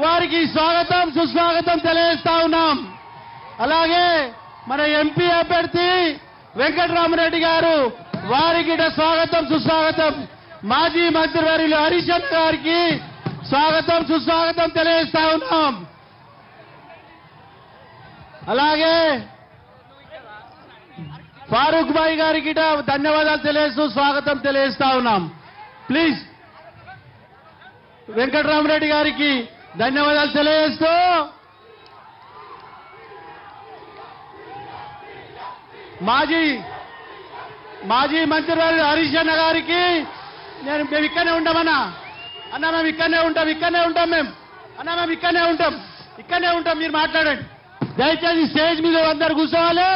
వారికి స్వాగతం సుస్వాగతం తెలియజేస్తా ఉన్నాం. అలాగే మన ఎంపీ అభ్యర్థి వెంకటరామరెడ్డి గారు వారికి స్వాగతం సుస్వాగతం. మాజీ మంత్రివర్యులు హరీష్ అన్న గారికి స్వాగతం సుస్వాగతం తెలియజేస్తా ఉన్నాం. అలాగే ఫారూక్ భాయ్ గారికి ధన్యవాదాలు తెలియజేస్తూ స్వాగతం తెలియజేస్తా ఉన్నాం. ప్లీజ్ వెంకటరామరెడ్డి గారికి ధన్యవాదాలు తెలియజేస్తూ మాజీ మంత్రివర్యులు హరీష్ అన్న గారికి మేము ఇక్కడనే ఉంటామన్నా. అన్న మేము ఇక్కడనే ఉంటాం మేము ఇక్కడనే ఉంటాం. మీరు మాట్లాడండి. దయచేసి స్టేజ్ మీద అందరు కూర్చోవాలి.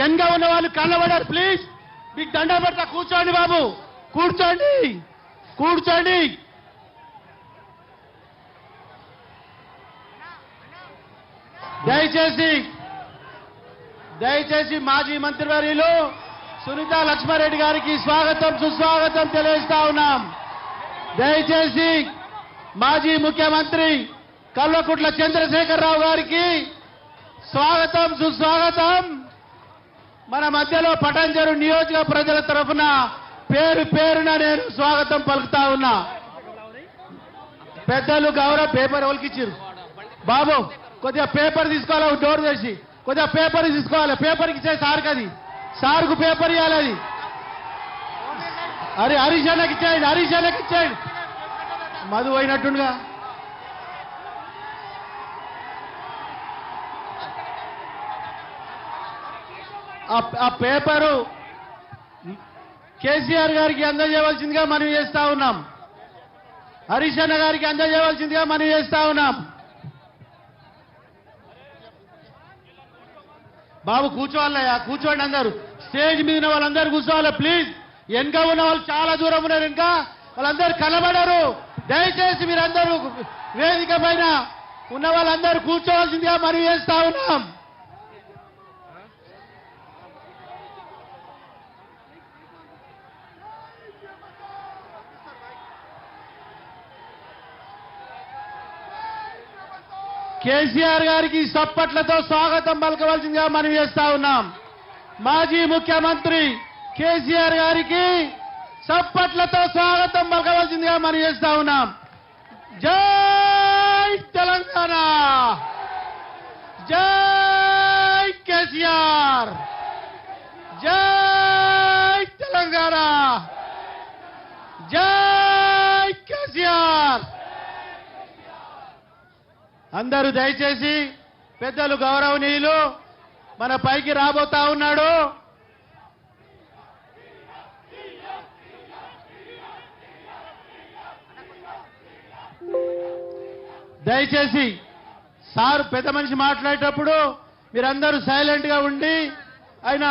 ఎంగా ఉన్న వాళ్ళు కళ్ళబడారు. ప్లీజ్ మీకు దండం పెడతా. కూర్చోండి బాబు, కూర్చోండి. దయచేసి మాజీ మంత్రివర్యులు సునీత లక్ష్మారెడ్డి గారికి స్వాగతం సుస్వాగతం తెలియజేస్తా ఉన్నాం. దయచేసి మాజీ ముఖ్యమంత్రి కల్వకుంట్ల చంద్రశేఖరరావు గారికి స్వాగతం సుస్వాగతం. మన మధ్యలో పటాన్చెరు నియోజక ప్రజల తరఫున పేరున నేను స్వాగతం పలుకుతా ఉన్నా. పెద్దలు గౌరవ పేపర్ ఎవరికి ఇచ్చారు బాబు? కొద్దిగా పేపర్ తీసుకోవాలి. డోర్ చేసి కొద్దిగా పేపర్ తీసుకోవాలి. పేపర్కి ఇచ్చే సార్కు పేపర్ ఇవ్వాలి. అది హరీష్ అన్నకి ఇచ్చేయండి. మధు పోయినట్టుండగా ఆ పేపరు కేసీఆర్ గారికి అందజేయవలసిందిగా మనం చేస్తా ఉన్నాం. హరీష్ అన్న గారికి అందజేయవలసిందిగా మనం చేస్తా ఉన్నాం. బాబు కూర్చోండి అందరూ. స్టేజ్ మీద ఉన్న వాళ్ళందరూ కూర్చోవాలి ప్లీజ్. వెనక ఉన్న వాళ్ళు చాలా దూరం ఉన్నారు. వెనక వాళ్ళందరూ కనబడరు. దయచేసి మీరందరూ వేదిక పైన ఉన్న వాళ్ళందరూ కూర్చోవలసిందిగా మనం చేస్తా ఉన్నాం. కేసీఆర్ గారికి చప్పట్లతో స్వాగతం పలకవలసిందిగా మనం చేస్తా ఉన్నాం. మాజీ ముఖ్యమంత్రి కేసీఆర్ గారికి చప్పట్లతో స్వాగతం పలకవలసిందిగా మనం చేస్తా ఉన్నాం. జై తెలంగాణ, జై కేసీఆర్, జై తెలంగాణ, జై కేసీఆర్. అందరూ దయచేసి పెద్దలు గౌరవనీయులు మన పైకి రాబోతా ఉన్నాడు. దయచేసి సార్ పెద్ద మనిషి మాట్లాడేటప్పుడు మీరందరూ సైలెంట్ గా ఉండి ఆయన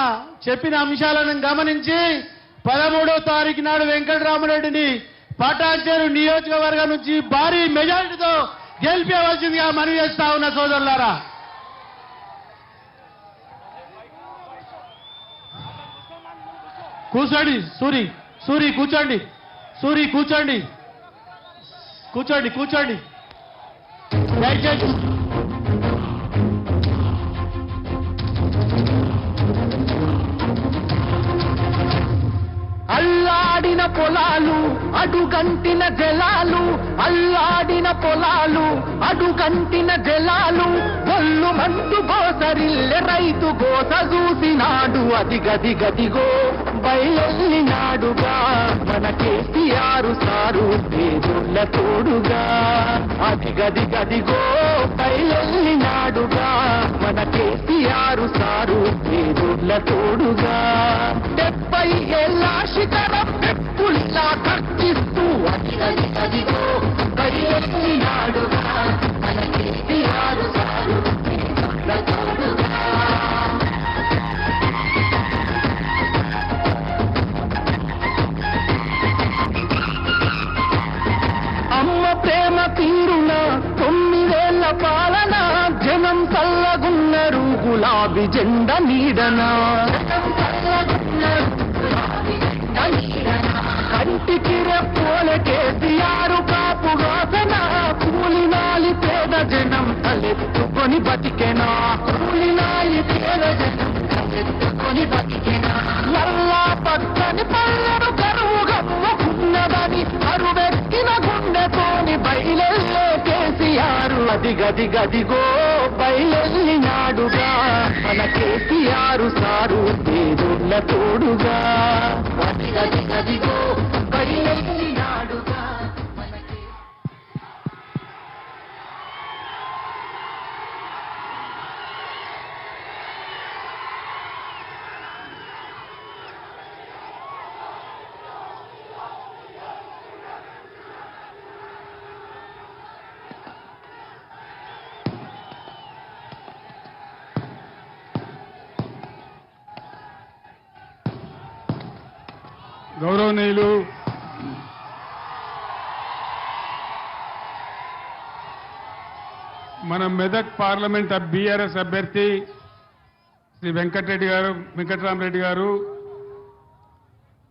చెప్పిన అంశాలను గమనించి 13వ తారీఖు నాడు వెంకటరామరెడ్డిని పటాన్చెరు నియోజకవర్గం నుంచి భారీ మెజారిటీతో గెలిపేవలసిందిగా మనవి చేస్తా ఉన్న సోదరులారా. కూర్చోండి. సూరి కూర్చోండి. దయచేసి అల్లాడిన పొలాలు అడుగంటిన జలాలు, అల్లాడిన పొలాలు అడుగంటిన జలాలు, గొల్లు మంటు గోసరిల్లె రైతు గోస చూసినాడు. అది గదిగో బయలెల్లినాడుగా మన కేసీఆర్ సారు దేవుళ్ళ తోడుగా. అది గదిగో బయలెల్లినాడుగా మన కేసీఆర్ సారు దేవుళ్ళ తోడుగా. 70 ఏళ్ళ శిఖరం పెప్పుల్లా కర్చిస్తూ అదిగో బయలెల్లినాడుగా మన కేసీఆర్ సారు దేవుళ్ళ తోడుగా. అమ్మ ప్రేమ తీరున 9 ఏళ్ల పాలన, జనం చల్లగున్నరు గులాబీ జెండ నీడన. కంటికి రెప్పోల కేసీఆర్ కాపు వాసన, కూలినాలి పేద తలెత్తుకొని బతికెనా కూలినాయి పేద జనం తలెత్తుకొని బతికెనా నల్లా పచ్చని పల్లెను కరువు గమ్ముకున్నదని అరువెక్కిన గుండెతోని బయలెల్లే కేసీఆర్ అదిగదిగదిగో బయలెల్లినాడుగా మన కేసీఆర్ సారు పేదోళ్ళ తోడుగా అదిగదిగదిగో బయలెల్లినాడుగా గౌరవనీయులు మన మెదక్ పార్లమెంట్ బీఆర్ఎస్ అభ్యర్థి శ్రీ వెంకట్రామరెడ్డి గారు,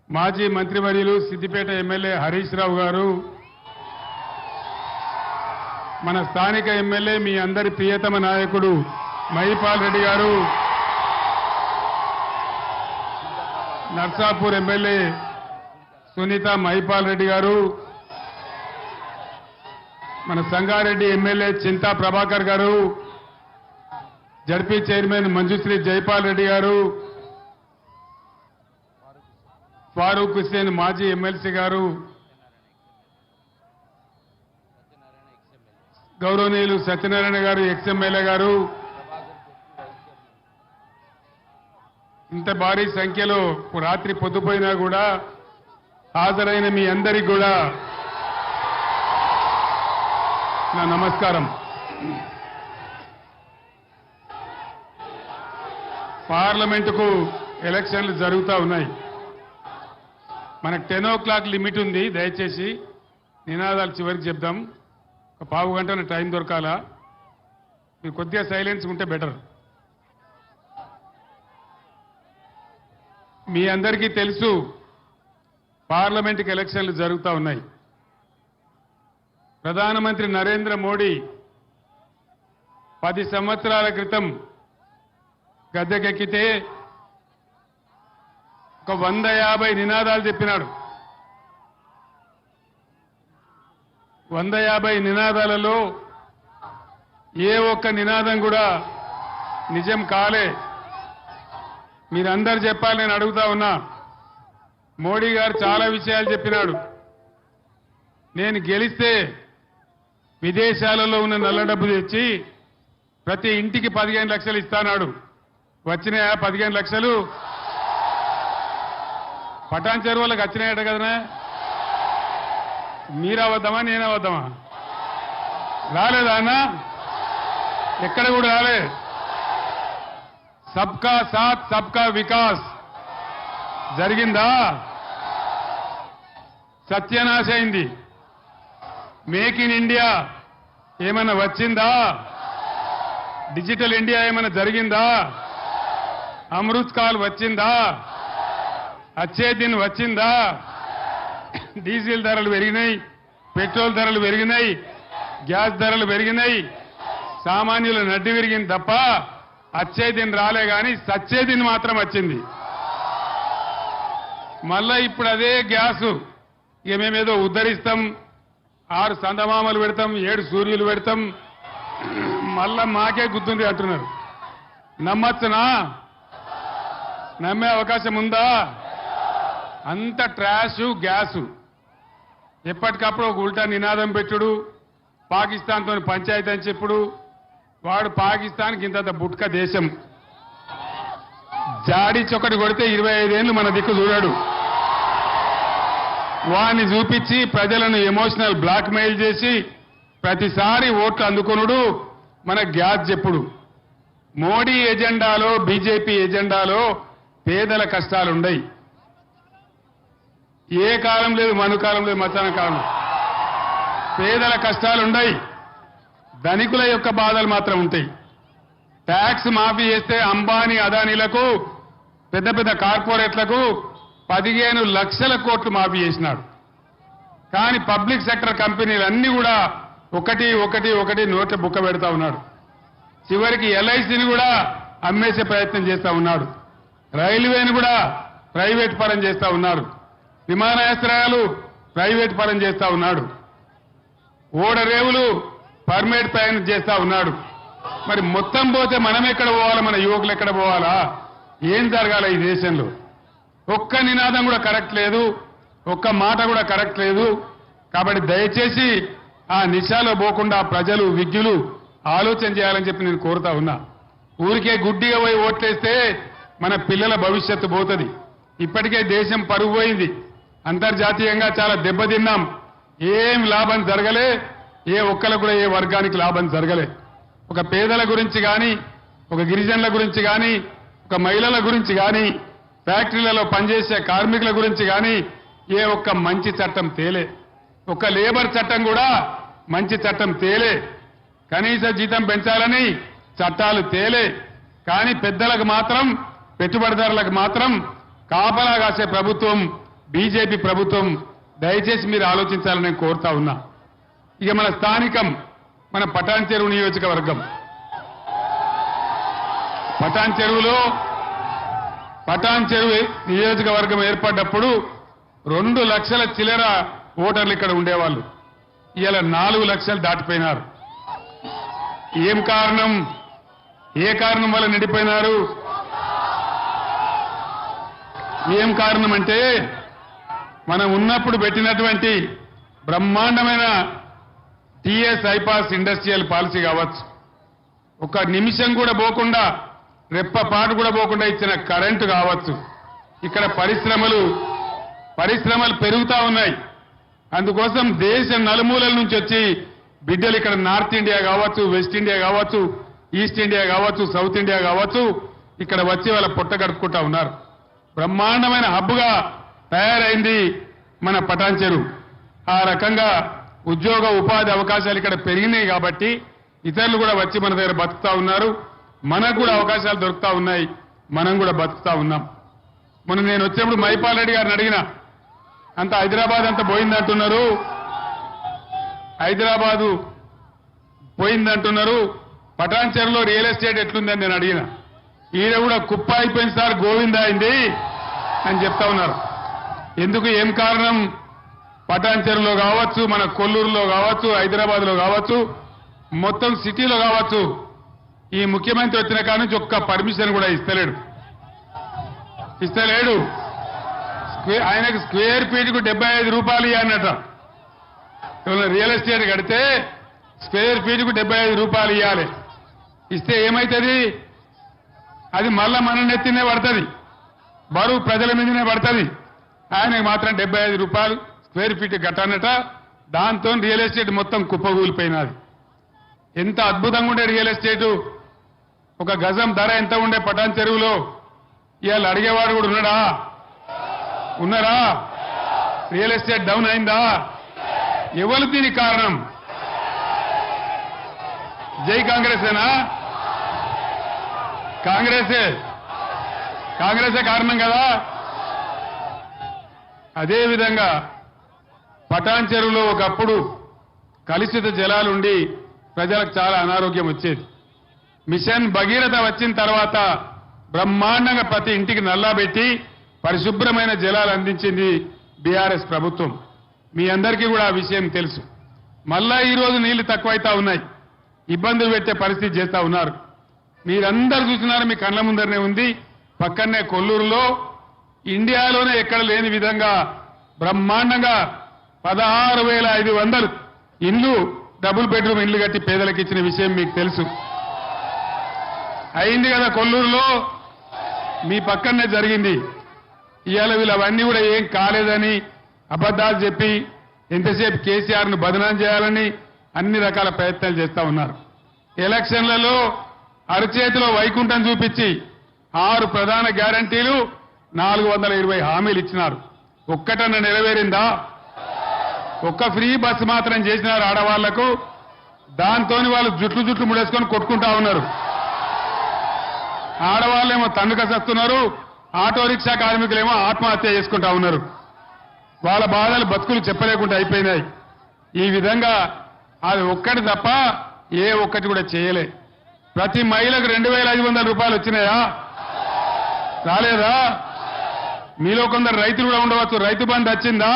మాజీ మంత్రివర్యులు సిద్దిపేట ఎమ్మెల్యే హరీష్ రావు గారు, మన స్థానిక ఎమ్మెల్యే మీ అందరి ప్రియతమ నాయకుడు మహిపాల్ రెడ్డి గారు, నర్సాపూర్ ఎమ్మెల్యే సునీత మహిపాల్ రెడ్డి గారు, మన సంగారెడ్డి ఎమ్మెల్యే చింతా ప్రభాకర్ గారు, జడ్పీ చైర్మన్ మంజుశ్రీ జైపాల్ రెడ్డి గారు, ఫారూక్ హుస్సేన్ మాజీ ఎమ్మెల్సీ గారు, గౌరవనీయులు సత్యనారాయణ గారు ఎక్స్ఎమ్మెల్యే గారు, ఇంత భారీ సంఖ్యలో రాత్రి పొద్దుపోయినా కూడా హాజరైన మీ అందరికీ కూడా నా నమస్కారం. పార్లమెంటుకు ఎలక్షన్లు జరుగుతూ ఉన్నాయి. మనకు 10 o'clock లిమిట్ ఉంది. దయచేసి నినాదాలు చివరికి చెప్దాం. ఒక పావు గంట టైం దొరకాలా. మీరు కొద్దిగా సైలెన్స్ ఉంటే బెటర్. మీ అందరికీ తెలుసు పార్లమెంటుకి ఎలక్షన్లు జరుగుతూ ఉన్నాయి. ప్రధానమంత్రి నరేంద్ర మోడీ 10 సంవత్సరాల క్రితం గద్దెకెక్కితే ఒక 150 నినాదాలు చెప్పినాడు. 150 నినాదాలలో ఏ ఒక్క నినాదం కూడా నిజం కాలే. మీరందరూ చెప్పాలి, నేను అడుగుతా ఉన్నా. మోడీ గారు చాలా విషయాలు చెప్పినాడు. నేను గెలిస్తే విదేశాలలో ఉన్న నల్ల డబ్బు తెచ్చి ప్రతి ఇంటికి 15 లక్షలు ఇస్తానాడు. వచ్చినాయా 15 లక్షలు? పటాన్ చెరువులకు వచ్చినాయట కదనా? మీరవద్దామా నేనవద్దామా? రాలేదా అన్న? ఎక్కడ కూడా రాలే. సబ్కా సాత్ సబ్కా వికాస్ జరిగిందా? సత్యనాశ అయింది. మేక్ ఇన్ ఇండియా ఏమైనా వచ్చిందా? డిజిటల్ ఇండియా ఏమైనా జరిగిందా? అమృత్ కాల్ వచ్చిందా? అచ్చే దిన్ వచ్చిందా? డీజిల్ ధరలు పెరిగినాయి, పెట్రోల్ ధరలు పెరిగినాయి, గ్యాస్ ధరలు పెరిగినాయి. సామాన్యుల నడ్డి విరిగింది తప్ప అచ్చే దిన్ రాలే గాని సచ్చే దిన్ మాత్రం వచ్చింది. మళ్ళా ఇప్పుడు అదే గ్యాసు ఇక మేమేదో ఉద్ధరిస్తాం, 6 సందమామలు పెడతాం, 7 సూర్యులు పెడతాం, మళ్ళా మాకే గుర్తుంది అంటున్నారు. నమ్మచ్చునా? నమ్మే అవకాశం ఉందా? అంత ట్రాషు గ్యాసు. ఎప్పటికప్పుడు ఒక ఉల్టా నినాదం పెట్టుడు, పాకిస్తాన్తో పంచాయతీ అని చెప్పుడు. వాడు పాకిస్తాన్కి ఇంత బుట్క దేశం. జాడి చొక్కటి కొడితే 25 ఏళ్ళు మన దిక్కు చూడాడు. వాడిని చూపించి ప్రజలను ఎమోషనల్ బ్లాక్ మెయిల్ చేసి ప్రతిసారి ఓట్లు అందుకొనుడు, మన గ్యాస్ చెప్పుడు. మోడీ ఎజెండాలో, బీజేపీ ఎజెండాలో పేదల కష్టాలుండయి. ఏ కాలం లేదు, మనుకాలం లేదు, మధ్యాహ్న కాలం. పేదల కష్టాలుండయి. ధనికుల యొక్క బాధలు మాత్రం ఉంటాయి. ట్యాక్స్ మాఫీ చేస్తే అంబానీ అదానీలకు, పెద్ద పెద్ద కార్పొరేట్లకు 15 లక్షల కోట్లు మాఫీ చేసినాడు. కానీ పబ్లిక్ సెక్టర్ కంపెనీలన్నీ కూడా ఒకటి నోట్ల బుక్క పెడతా ఉన్నాడు. చివరికి ఎల్ఐసిని కూడా అమ్మేసే ప్రయత్నం చేస్తా ఉన్నాడు. రైల్వేని కూడా ప్రైవేట్ పరం చేస్తా ఉన్నాడు. విమానాశ్రయాలు ప్రైవేట్ పరం చేస్తా ఉన్నాడు. ఓడరేవులు పర్మిట్ ప్రయాణం చేస్తా ఉన్నాడు. మరి మొత్తం పోతే మనం ఎక్కడ పోవాలా? మన యువకులు ఎక్కడ పోవాలా? ఏం జరగాల ఈ దేశంలో? ఒక్క నినాదం కూడా కరెక్ట్ లేదు, ఒక్క మాట కూడా కరెక్ట్ లేదు. కాబట్టి దయచేసి ఆ నిశాలో పోకుండా ప్రజలు విజ్ఞులు ఆలోచన చేయాలని చెప్పి నేను కోరుతా ఉన్నా. ఊరికే గుడ్డిగా పోయి ఓట్లేస్తే మన పిల్లల భవిష్యత్తు పోతుంది. ఇప్పటికే దేశం పరుగు పోయింది. అంతర్జాతీయంగా చాలా దెబ్బతిన్నాం. ఏం లాభం జరగలే. ఏ ఒక్కరికి కూడా ఏ వర్గానికి లాభం జరగలే. ఒక పేదల గురించి కానీ, ఒక గిరిజనుల గురించి కానీ, ఒక మహిళల గురించి కానీ, ఫ్యాక్టరీలలో పనిచేసే కార్మికుల గురించి కానీ ఏ ఒక్క మంచి చట్టం తేలే. ఒక లేబర్ చట్టం కూడా మంచి చట్టం తేలే. కనీస జీతం పెంచాలని చట్టాలు తేలే. కానీ పెద్దలకు మాత్రం, పెట్టుబడిదారులకు మాత్రం కాపలా కాసే ప్రభుత్వం బీజేపీ ప్రభుత్వం. దయచేసి మీరు ఆలోచించాలని నేను కోరుతా ఉన్నా. ఇక మన స్థానికం, మన పటాన్ చెరువు నియోజకవర్గం. పటాన్ చెరువు నియోజకవర్గం ఏర్పడ్డప్పుడు 2 లక్షల చిల్లర ఓటర్లు ఇక్కడ ఉండేవాళ్ళు. ఇవాళ 4 లక్షలు దాటిపోయినారు. ఏం కారణం? ఏ కారణం వల్ల నిండిపోయినారు? ఏం కారణం అంటే మనం ఉన్నప్పుడు పెట్టినటువంటి బ్రహ్మాండమైన టీఎస్ ఐపాస్ ఇండస్ట్రియల్ పాలసీ కావచ్చు, ఒక నిమిషం కూడా పోకుండా, రెప్పపాటు కూడా పోకుండా ఇచ్చిన కరెంటు కావచ్చు. ఇక్కడ పరిశ్రమలు పెరుగుతా ఉన్నాయి. అందుకోసం దేశ నలుమూలల నుంచి వచ్చి బిడ్డలు ఇక్కడ నార్త్ ఇండియా కావచ్చు, వెస్ట్ ఇండియా కావచ్చు, ఈస్ట్ ఇండియా కావచ్చు, సౌత్ ఇండియా కావచ్చు, ఇక్కడ వచ్చి వాళ్ళ పొట్ట గడుపుకుంటా ఉన్నారు. బ్రహ్మాండమైన హబ్గా తయారైంది మన పటాన్ చెరువు. ఆ రకంగా ఉద్యోగ ఉపాధి అవకాశాలు ఇక్కడ పెరిగినాయి కాబట్టి ఇతరులు కూడా వచ్చి మన దగ్గర బతుకుతా ఉన్నారు. మనకు కూడా అవకాశాలు దొరుకుతా ఉన్నాయి. మనం కూడా బతుకుతా ఉన్నాం. మొన్న నేను వచ్చేప్పుడు మైపాల్ రెడ్డి గారిని అడిగిన, అంత హైదరాబాద్ అంతా పోయిందంటున్నారు, హైదరాబాదు పోయిందంటున్నారు, పటాన్ చెరువులో రియల్ ఎస్టేట్ ఎట్లుందని నేను అడిగిన. ఈయన కూడా కుప్ప అయిపోయింది సార్, గోవింద అయింది అని చెప్తా ఉన్నారు. ఎందుకు? ఏం కారణం? పటాన్ చెరువులో కావచ్చు, మన కొల్లూరులో కావచ్చు, హైదరాబాద్లో కావచ్చు, మొత్తం సిటీలో కావచ్చు, ఈ ముఖ్యమంత్రి వచ్చిన కాడ నుంచి ఒక్క పర్మిషన్ కూడా ఇస్తలేడు. ఆయనకు స్క్వేర్ ఫీట్కు 75 రూపాయలు ఇవ్వాలన్నట. రియల్ ఎస్టేట్ కడితే స్క్వేర్ ఫీట్కు 75 రూపాయలు ఇవ్వాలి. ఇస్తే ఏమవుతుంది? అది మళ్ళా మన నెత్తినే పడుతుంది, బరువు ప్రజల మీదనే పడుతుంది. ఆయనకు మాత్రం 75 రూపాయలు స్క్వేర్ ఫీట్ కట్టానట. దాంతో రియల్ ఎస్టేట్ మొత్తం కుప్పగూలిపోయినది. ఎంత అద్భుతంగా ఉండే రియల్ ఎస్టేటు. ఒక గజం ధర ఎంత ఉండే పటాన్ చెరువులో? ఇవాళ అడిగేవాడు కూడా ఉన్నారా? రియల్ ఎస్టేట్ డౌన్ అయిందా? ఎవరు దీనికి కారణం? జై కాంగ్రెసేనా? కాంగ్రెసే కారణం కదా. అదేవిధంగా పటాన్ చెరువులో ఒకప్పుడు కలుషిత జలాలుండి ప్రజలకు చాలా అనారోగ్యం వచ్చేది. మిషన్ భగీరథ వచ్చిన తర్వాత బ్రహ్మాండంగా ప్రతి ఇంటికి నల్లా పెట్టి పరిశుభ్రమైన జలాలు అందించింది బీఆర్ఎస్ ప్రభుత్వం. మీ అందరికీ కూడా ఆ విషయం తెలుసు. మళ్ళా ఈరోజు నీళ్లు తక్కువైతా ఉన్నాయి, ఇబ్బందులు పెట్టే పరిస్థితి చేస్తా ఉన్నారు. మీరందరూ చూస్తున్నారు, మీ కళ్ళ ముందరనే ఉంది. పక్కనే కొల్లూరులో ఇండియాలోనే ఎక్కడ లేని విధంగా బ్రహ్మాండంగా 16,500 ఇండ్లు, డబుల్ బెడ్రూమ్ ఇండ్లు కట్టి పేదలకు ఇచ్చిన విషయం మీకు తెలుసు. అయింది కదా కొల్లూరులో, మీ పక్కనే జరిగింది. ఇవాళ వీళ్ళు అవన్నీ కూడా ఏం కాలేదని అబద్ధాలు చెప్పి ఎంతసేపు కేసీఆర్ను బదనాం చేయాలని అన్ని రకాల ప్రయత్నాలు చేస్తా ఉన్నారు. ఎలక్షన్లలో అరచేతిలో వైకుంఠం చూపించి 6 ప్రధాన గ్యారంటీలు, 420 హామీలు ఇచ్చినారు. ఒక్కటన్నా నెరవేరిందా? ఒక్క ఫ్రీ బస్సు మాత్రం చేసినారు ఆడవాళ్లకు. దాంతోని వాళ్ళు జుట్లు ముడేసుకొని కొట్టుకుంటా ఉన్నారు. ఆడవాళ్ళేమో తండ్రికస్తున్నారు, ఆటో రిక్షా కార్మికులేమో ఆత్మహత్య చేసుకుంటా ఉన్నారు. వాళ్ళ బాధలు బతుకులు చెప్పలేకుండా అయిపోయినాయి. ఈ విధంగా అది ఒక్కటి తప్ప ఏ ఒక్కటి కూడా చేయలే. ప్రతి మహిళకు 2,500 రూపాయలు వచ్చినాయా? రాలేదా? మీలో కొందరు రైతులు కూడా ఉండవచ్చు. రైతు బంధు వచ్చిందా?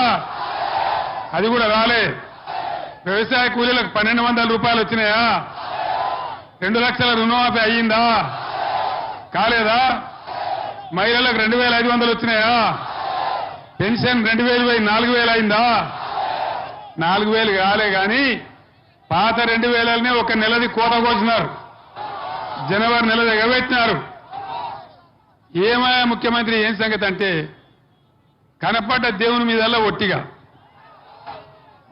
అది కూడా రాలే. వ్యవసాయ కూలీలకు 1,200 రూపాయలు వచ్చినాయా? 2 లక్షల రుణమాఫీ అయ్యిందా? కాలేదా? మహిళలకు 2,500 వచ్చినాయా? పెన్షన్ 2,000 పోయి 4,000 అయిందా? 4,000 కాలే కానీ పాత 2,000నే ఒక నెలది కోత కోసినారు. జనవరి నెలది ఎగబెట్టినారు. ఏమయ్యా ముఖ్యమంత్రి ఏం సంగతి అంటే కనపడ్డ దేవుని మీదల్లా ఒట్టిగా,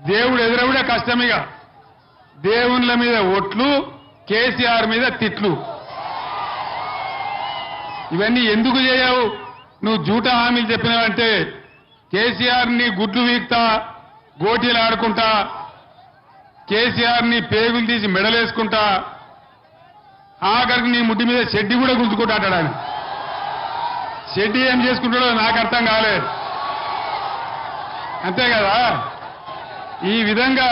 దేవుడు ఎదురవుడే కష్టమిగా, దేవుళ్ళ మీద ఒట్లు, కేసీఆర్ మీద తిట్లు. ఇవన్నీ ఎందుకు చేయవు? నువ్వు జూటా హామీలు చెప్పినావంటే కేసీఆర్ ని గుడ్లు వీక్తా, గోటీలు ఆడుకుంటా, కేసీఆర్ ని పేగులు తీసి మెడలేసుకుంటా, ఆఖరికి నీ ముడ్డి మీద షెడ్డి కూడా గుంజుకుంటా అంటాడు ఆయన. షెడ్డి ఏం చేసుకుంటాడో నాకు అర్థం కాలేదు. అంతే కదా? ఈ విధంగా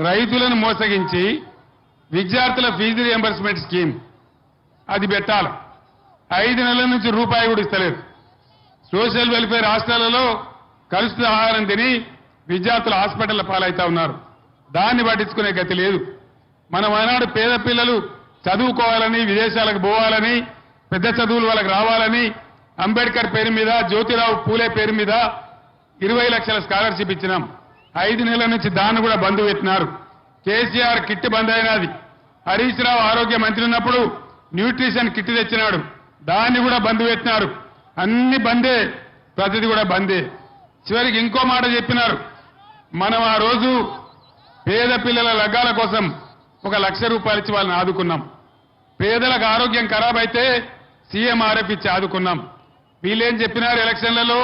రైతులను మోసగించి విద్యార్థుల ఫీజు రియంబర్స్మెంట్ స్కీమ్ అది పెట్టాలి. 5 నెలల నుంచి రూపాయి కూడా ఇస్తలేదు. సోషల్ వెల్ఫేర్ హాస్టళ్లలో కలుషిత ఆహారం తిని విద్యార్థులు హాస్పిటల్ పాలవుతా ఉన్నారు. దాన్ని పట్టించుకునే గతి లేదు. మనం ఆనాడు పేద పిల్లలు చదువుకోవాలని, విదేశాలకు పోవాలని, పెద్ద చదువులు వాళ్ళకి రావాలని అంబేద్కర్ పేరు మీద, జ్యోతిరావు పూలే పేరు మీద 20 లక్షల స్కాలర్షిప్ ఇచ్చినాం. 5 నెలల నుంచి దాన్ని కూడా బంద్ పెట్టినారు. కేసీఆర్ కిట్ బంద్ అయినది. హరీష్ రావు ఆరోగ్య మంత్రి ఉన్నప్పుడు న్యూట్రిషన్ కిట్ తెచ్చినాడు. దాన్ని కూడా బంద్ పెట్టినారు. అన్ని బందే, ప్రతిది కూడా బందే. చివరికి ఇంకో మాట చెప్పినారు. మనం ఆ రోజు పేద పిల్లల లగ్గాల కోసం 1 లక్ష రూపాయలు ఇచ్చి వాళ్ళని ఆదుకున్నాం. పేదలకు ఆరోగ్యం ఖరాబ్ అయితే సీఎంఆర్ఎఫ్ ఇచ్చి ఆదుకున్నాం. వీళ్ళేం చెప్పినారు? ఎలక్షన్లలో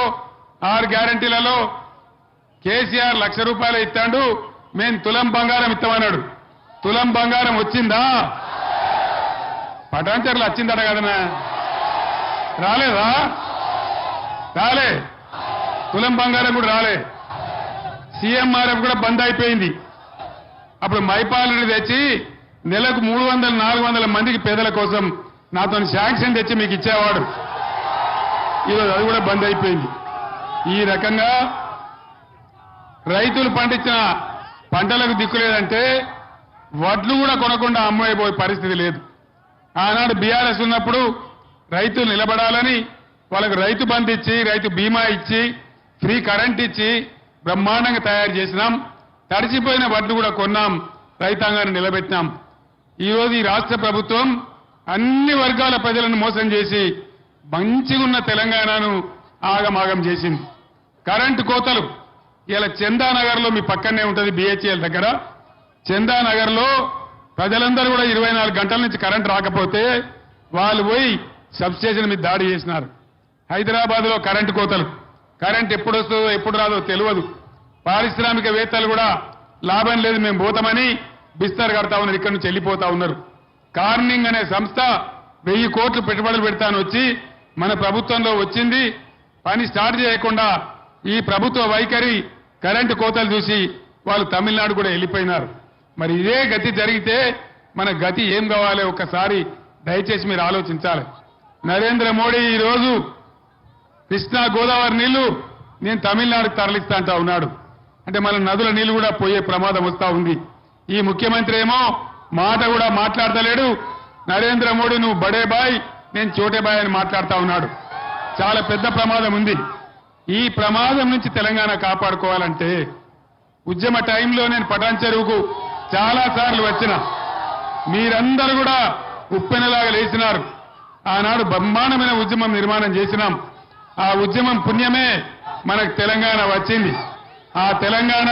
6 గ్యారంటీలలో కేసీఆర్ 1 లక్ష రూపాయలు ఇస్తాడు, మేము తులం బంగారం ఇస్తామన్నాడు. తులం బంగారం వచ్చిందా? పటాంచర్లు వచ్చిందట కదనా? రాలేదా? రాలే. తులం బంగారం కూడా రాలే. సీఎంఆర్ఎఫ్ కూడా బంద్ అయిపోయింది. అప్పుడు మైపాలని తెచ్చి నెలకు 300-400 మందికి పేదల కోసం నాతో శాంక్షన్ తెచ్చి మీకు ఇచ్చేవాడు. ఈరోజు అది కూడా బంద్ అయిపోయింది. ఈ రకంగా రైతులు పండించిన పంటలకు దిక్కులేదంటే వడ్లు కూడా కొనకుండా అమ్మైపోయే పరిస్థితి లేదు. ఆనాడు బీఆర్ఎస్ ఉన్నప్పుడు రైతులు నిలబడాలని వాళ్ళకు రైతు బంధు ఇచ్చి, రైతు బీమా ఇచ్చి, ఫ్రీ కరెంట్ ఇచ్చి బ్రహ్మాండంగా తయారు చేసినాం. తడిచిపోయిన వడ్లు కూడా కొన్నాం, రైతాంగాన్ని నిలబెట్టినాం. ఈరోజు ఈ రాష్ట్ర ప్రభుత్వం అన్ని వర్గాల ప్రజలను మోసం చేసి మంచిగున్న తెలంగాణను ఆగమాగం చేసింది. కరెంటు కోతలు ఇలా చందానగర్లో మీ పక్కనే ఉంటుంది, బిహెచ్ఎల్ దగ్గర. చందానగర్లో ప్రజలందరూ కూడా 24 గంటల నుంచి కరెంటు రాకపోతే వాళ్ళు పోయి సబ్స్టేషన్ మీద దాడి చేసినారు. హైదరాబాద్లో కరెంటు కోతలు, కరెంట్ ఎప్పుడు వస్తుందో ఎప్పుడు రాదో తెలియదు. పారిశ్రామికవేత్తలు కూడా లాభం లేదు మేము పోతామని బిస్తర్ కడతా ఉన్నారు, ఇక్కడి నుంచి వెళ్ళిపోతా ఉన్నారు. కార్నింగ్ అనే సంస్థ 1000 కోట్లు పెట్టుబడులు పెడతాను వచ్చి మన ప్రభుత్వంలో వచ్చింది. పని స్టార్ట్ చేయకుండా ఈ ప్రభుత్వ వైఖరి కరెంటు కోతలు చూసి వాళ్ళు తమిళనాడు కూడా వెళ్ళిపోయినారు. మరి ఇదే గతి జరిగితే మన గతి ఏం కావాలి ఒక్కసారి దయచేసి మీరు ఆలోచించాలి. నరేంద్ర మోడీ ఈ రోజు కృష్ణా గోదావరి నీళ్లు నేను తమిళనాడుకు తరలిస్తా అంటా ఉన్నాడు. అంటే మన నదుల నీళ్లు కూడా పోయే ప్రమాదం వస్తా ఉంది. ఈ ముఖ్యమంత్రి ఏమో మాట కూడా మాట్లాడతలేడు. నరేంద్ర మోడీ నువ్వు బడే బాయ్, నేను చోటే బాయ్ అని మాట్లాడుతా ఉన్నాడు. చాలా పెద్ద ప్రమాదం ఉంది. ఈ ప్రమాదం నుంచి తెలంగాణ కాపాడుకోవాలంటే ఉద్యమ టైంలో నేను పటాన్ చెరువుకు చాలా సార్లు వచ్చిన, మీరందరూ కూడా ఉప్పెనలాగా లేచినారు. ఆనాడు బ్రహ్మాండమైన ఉద్యమం నిర్మాణం చేసినాం. ఆ ఉద్యమం పుణ్యమే మనకు తెలంగాణ వచ్చింది. ఆ తెలంగాణ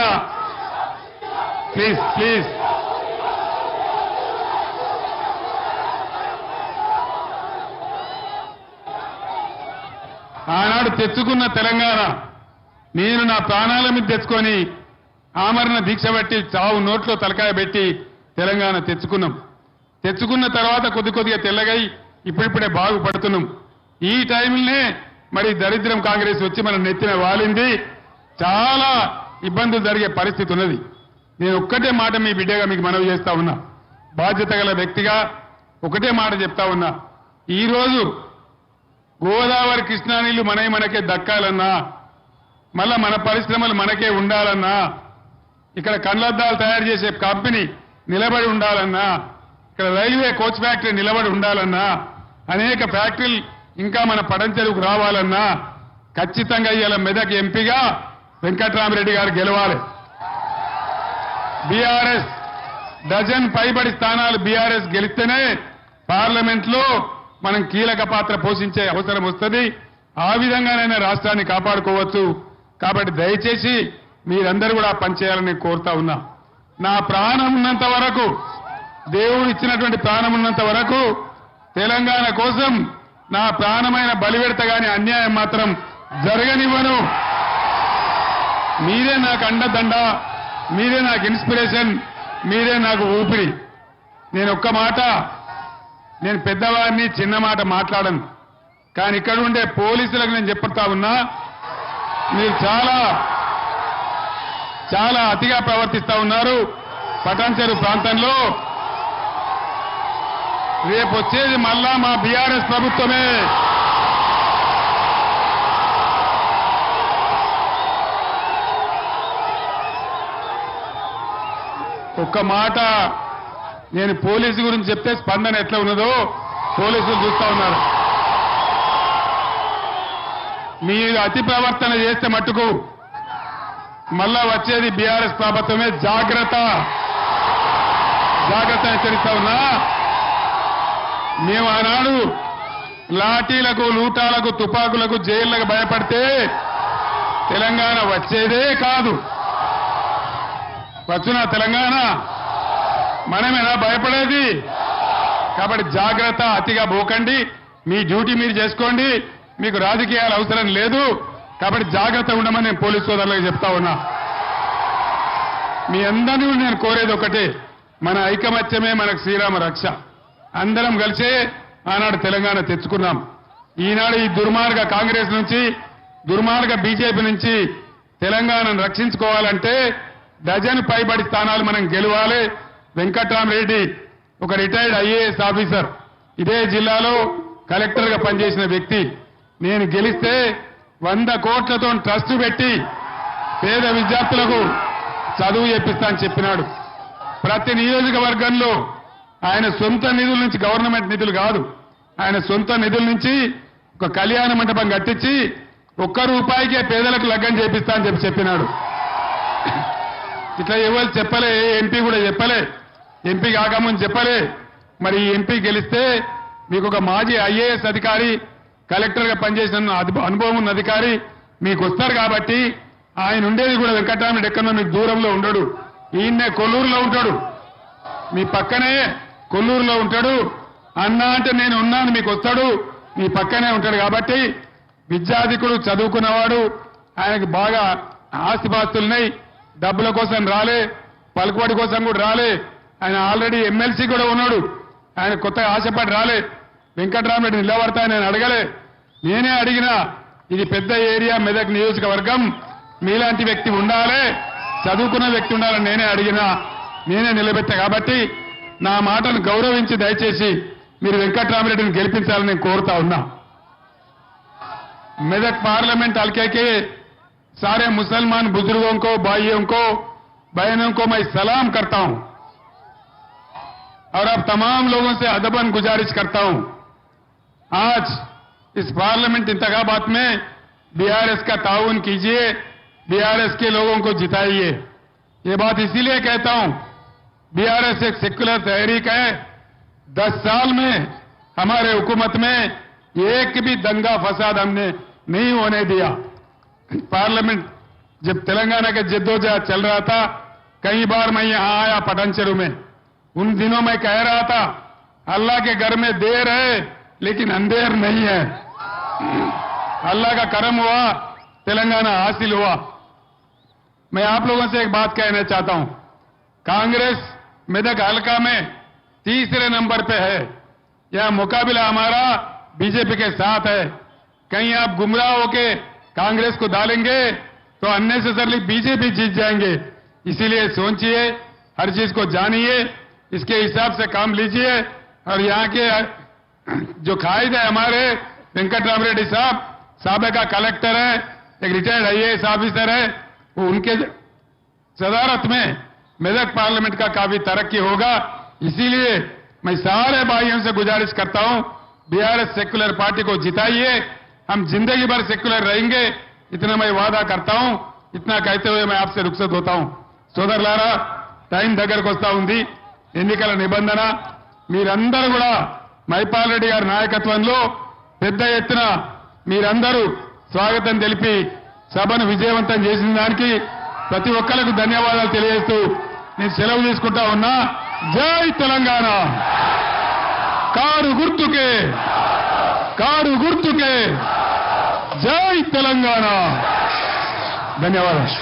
ప్లీజ్ ఆనాడు తెచ్చుకున్న తెలంగాణ నేను నా ప్రాణాల మీద తెచ్చుకొని ఆమరణ దీక్ష పెట్టి చావు నోట్లో తలకాయ పెట్టి తెలంగాణ తెచ్చుకున్నాం. తెచ్చుకున్న తర్వాత కొద్దిగా తెల్లగై ఇప్పుడిప్పుడే బాగుపడుతున్నాం. ఈ టైంలోనే మరి దరిద్రం కాంగ్రెస్ వచ్చి మన నెత్తిన వాలింది. చాలా ఇబ్బందులు జరిగే పరిస్థితి ఉన్నది. నేను ఒక్కటే మాట మీ బిడ్డగా మీకు మనవి చేస్తా ఉన్నా. బాధ్యత గల వ్యక్తిగా ఒకటే మాట చెప్తా ఉన్నా, ఈరోజు గోదావరి కృష్ణా నీళ్లు మనకే దక్కాలన్నా, మళ్ళా మన పరిశ్రమలు మనకే ఉండాలన్నా, ఇక్కడ కండ్లద్దాలు తయారు చేసే కంపెనీ నిలబడి ఉండాలన్నా, ఇక్కడ రైల్వే కోచ్ ఫ్యాక్టరీ నిలబడి ఉండాలన్నా, అనేక ఫ్యాక్టరీలు ఇంకా మన పడంచెరుకు రావాలన్నా ఖచ్చితంగా ఇవాళ మెదక్ ఎంపీగా వెంకట్రామరెడ్డి గారు గెలవాలి. బీఆర్ఎస్ డజన్ పైబడి స్థానాలు బీఆర్ఎస్ గెలిస్తేనే పార్లమెంట్ లో మనం కీలక పాత్ర పోషించే అవసరం వస్తుంది. ఆ విధంగానైనా రాష్ట్రాన్ని కాపాడుకోవచ్చు. కాబట్టి దయచేసి మీరందరూ కూడా పనిచేయాలని కోరుతా ఉన్నా. నా ప్రాణం ఉన్నంత వరకు, దేవుడు ఇచ్చినటువంటి ప్రాణం ఉన్నంత వరకు తెలంగాణ కోసం నా ప్రాణమైన బలిపెడత గాని అన్యాయం మాత్రం జరగనివ్వను. మీరే నాకు అండదండ, మీరే నాకు ఇన్స్పిరేషన్, మీరే నాకు ఊపిరి. నేను ఒక్క మాట, నేను పెద్దవారిని చిన్న మాట మాట్లాడను, కానీ ఇక్కడ ఉండే పోలీసులకు నేను చెప్తా ఉన్నా, మీరు చాలా అతిగా ప్రవర్తిస్తా ఉన్నారు. పటాన్చెరు ప్రాంతంలో రేపు వచ్చేది మళ్ళా మా బీఆర్ఎస్ ప్రభుత్వమే. ఒక్క మాట, నేను పోలీసు గురించి చెప్తే స్పందన ఎట్లా ఉన్నదో పోలీసులు చూస్తా ఉన్నారు. మీరు అతి ప్రవర్తన చేస్తే మట్టుకు మళ్ళా వచ్చేది బీఆర్ఎస్ ప్రభుత్వమే. జాగ్రత్త హెచ్చరిస్తా ఉన్నా. మేము ఆనాడు లాఠీలకు, లూటాలకు, తుపాకులకు, జైళ్లకు భయపడితే తెలంగాణ వచ్చేదే కాదు. వచ్చునా తెలంగాణ? మనమేనా భయపడేది? కాబట్టి జాగ్రత్త, అతిగా పోకండి. మీ డ్యూటీ మీరు చేసుకోండి. మీకు రాజకీయాలు అవసరం లేదు. కాబట్టి జాగ్రత్త ఉండమని నేను పోలీసు సోదరులకు చెప్తా ఉన్నా. మీ అందరినీ నేను కోరేది ఒకటే, మన ఐకమత్యమే మనకు శ్రీరామ రక్ష. అందరం కలిసే ఆనాడు తెలంగాణ తెచ్చుకున్నాం. ఈనాడు ఈ దుర్మార్గ కాంగ్రెస్ నుంచి, దుర్మార్గ బీజేపీ నుంచి తెలంగాణను రక్షించుకోవాలంటే డజన్ పైబడి స్థానాలు మనం గెలవాలి. వెంకట్రామరెడ్డి ఒక రిటైర్డ్ ఐఏఎస్ ఆఫీసర్, ఇదే జిల్లాలో కలెక్టర్గా పనిచేసిన వ్యక్తి. నేను గెలిస్తే 100 కోట్లతో ట్రస్ట్ పెట్టి పేద విద్యార్థులకు చదువు చెప్పిస్తా అని చెప్పినాడు. ప్రతి నియోజకవర్గంలో ఆయన సొంత నిధుల నుంచి, గవర్నమెంట్ నిధులు కాదు, ఆయన సొంత నిధుల నుంచి ఒక కళ్యాణ మండపం కట్టించి ₹1 పేదలకు లగ్గం చేపిస్తా అని చెప్పినాడు. ఇట్లా ఎవరు చెప్పలే, ఎంపీ కూడా చెప్పలే, ఎంపీ కాకముందు చెప్పలే. మరి ఈ ఎంపీ గెలిస్తే మీకు ఒక మాజీ ఐఏఎస్ అధికారి, కలెక్టర్గా పనిచేసిన అనుభవం ఉన్న అధికారి మీకు వస్తారు. కాబట్టి ఆయన ఉండేది కూడా వెంకటరామరెడ్డి ఎక్కడో మీకు దూరంలో ఉండడు, ఈయన్నే కొల్లూరులో ఉంటాడు, మీ పక్కనే కొల్లూరులో ఉంటాడు. అన్నా అంటే నేను ఉన్నాను మీకు వస్తాడు, మీ పక్కనే ఉంటాడు. కాబట్టి విద్యాధికుడు, చదువుకున్నవాడు, ఆయనకి బాగా ఆస్తిపాస్తులున్నాయి. డబ్బుల కోసం రాలే, పలుకుబడి కోసం కూడా రాలే. ఆయన ఆల్రెడీ ఎమ్మెల్సీ కూడా ఉన్నాడు. ఆయన కొత్తగా ఆశపడి రాలే. వెంకట్రామరెడ్డి నిలబడతా నేను అడగలే, నేనే అడిగినా. ఇది పెద్ద ఏరియా, మెదక్ నియోజకవర్గం, మీలాంటి వ్యక్తి ఉండాలి, చదువుకున్న వ్యక్తి ఉండాలని నేనే అడిగినా, నేనే నిలబెట్టా. కాబట్టి నా మాటను గౌరవించి దయచేసి మీరు వెంకట్రామరెడ్డిని గెలిపించాలని నేను కోరుతా ఉన్నా. मेदक पार्लियामेंट हल्के के सारे मुसलमान बुजुर्गों को, भाइयों को, बहनों को मैं सलाम करता हूं और अब तमाम लोगों से अदबन गुजारिश करता हूं, आज इस पार्लियामेंट इंतखाबात में बीआरएस का ताउन कीजिए, बीआरएस के लोगों को जिताइए। ये बात इसीलिए कहता हूं, बीआरएस एक सेक्युलर तहरीक है। 10 साल में हमारे हुकूमत में एक भी दंगा फसाद हमने नहीं होने दिया। पार्लियामेंट जब तेलंगाना के जद्दोजहद चल रहा था, कई बार मैं यहां आया पटनचेरू में, उन दिनों में कह रहा था अल्लाह के घर में देर है लेकिन अंधेर नहीं है। अल्लाह का करम हुआ, तेलंगाना हासिल हुआ। मैं आप लोगों से एक बात कहना चाहता हूं, कांग्रेस मेदक हल्का में तीसरे नंबर पे है। यह मुकाबला हमारा बीजेपी के साथ है। कहीं आप गुमराह होके कांग्रेस को डालेंगे तो अननेसेसरली बीजेपी जीत जाएंगे। इसीलिए सोचिए, हर चीज को जानिए, इसके हिसाब से काम लीजिए। और यहाँ के जो कायद है हमारे वेंकट राम रेड्डी साहब साबिका कलेक्टर है, एक रिटायर्ड आईएएस ऑफिसर है, वो उनके सदारत में मेदक पार्लियामेंट का काफी तरक्की होगा। इसीलिए मैं सारे भाइयों से गुजारिश करता हूं, बीआरएस सेक्युलर पार्टी को जिताइए, हम जिंदगी भर सेक्युलर रहेंगे, इतना मैं वादा करता हूं। इतना कहते हुए मैं आपसे रुखसत होता हूं। సోదరులారా, టైం దగ్గరకు వస్తా ఉంది, ఎన్నికల నిబంధన మీరందరూ కూడా మైపాల్ రెడ్డి గారి నాయకత్వంలో పెద్ద ఎత్తున మీరందరూ స్వాగతం తెలిపి సభను విజయవంతం చేసిన దానికి ప్రతి ఒక్కరికి ధన్యవాదాలు తెలియజేస్తూ నేను సెలవు తీసుకుంటా ఉన్నా. జై తెలంగాణ. కారు గుర్తుకే జై తెలంగాణ. ధన్యవాదాలు.